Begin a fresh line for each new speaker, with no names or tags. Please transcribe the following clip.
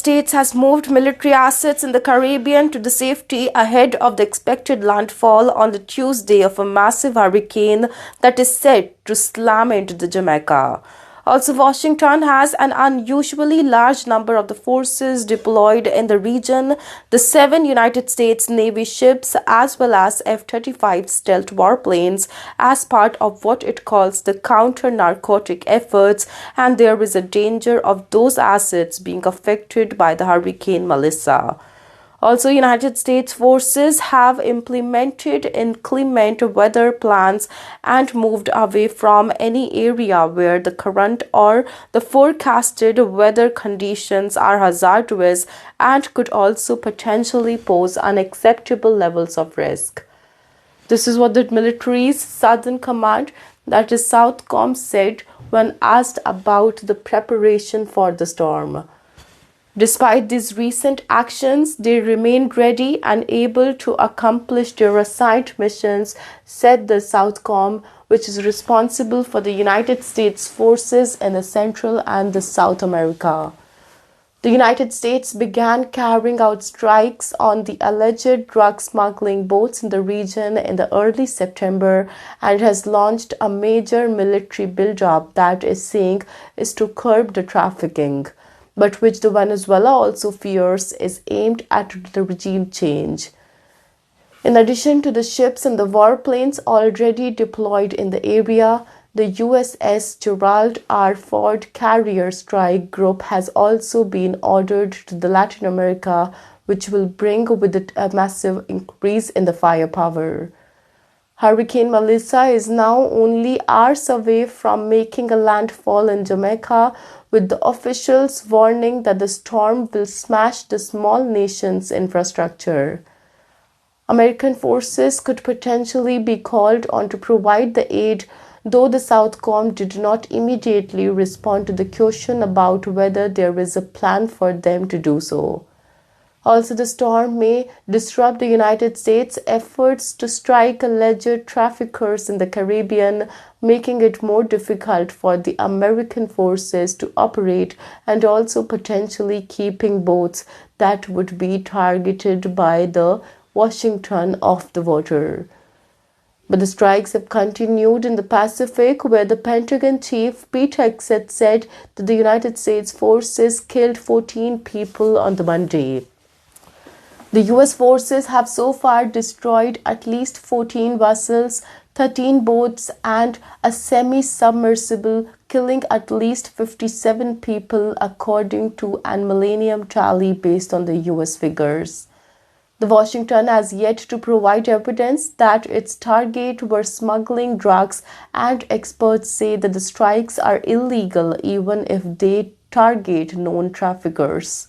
States has moved military assets in the Caribbean to the safety ahead of the expected landfall on the Tuesday of a massive hurricane that is set to slam into the Jamaica. Also, Washington has an unusually large number of the forces deployed in the region, the 7 United States Navy ships as well as F-35 stealth warplanes as part of what it calls the counter-narcotic efforts, and there is a danger of those assets being affected by the Hurricane Melissa. Also, United States forces have implemented inclement weather plans and moved away from any area where the current or the forecasted weather conditions are hazardous and could also potentially pose unacceptable levels of risk. This is what the military's Southern Command, that is Southcom, said when asked about the preparation for the storm. Despite these recent actions, they remained ready and able to accomplish their assigned missions, said the Southcom, which is responsible for the United States forces in the Central and the South America. The United States began carrying out strikes on the alleged drug smuggling boats in the region in the early September and has launched a major military buildup that is saying is to curb the trafficking, but which the Venezuela also fears is aimed at the regime change. In addition to the ships and the warplanes already deployed in the area, the USS Gerald R. Ford Carrier Strike Group has also been ordered to the Latin America, which will bring with it a massive increase in the firepower. Hurricane Melissa is now only hours away from making a landfall in Jamaica, with the officials warning that the storm will smash the small nation's infrastructure. American forces could potentially be called on to provide the aid, though the Southcom did not immediately respond to the question about whether there is a plan for them to do so. Also, the storm may disrupt the United States' efforts to strike alleged traffickers in the Caribbean, making it more difficult for the American forces to operate and also potentially keeping boats that would be targeted by the Washington off the water. But the strikes have continued in the Pacific, where the Pentagon chief Pete Hegseth said that the United States forces killed 14 people on the Monday. The U.S. forces have so far destroyed at least 14 vessels, 13 boats, and a semi-submersible, killing at least 57 people, according to an Millennium tally based on the U.S. figures. The Washington has yet to provide evidence that its target were smuggling drugs, and experts say that the strikes are illegal even if they target known traffickers.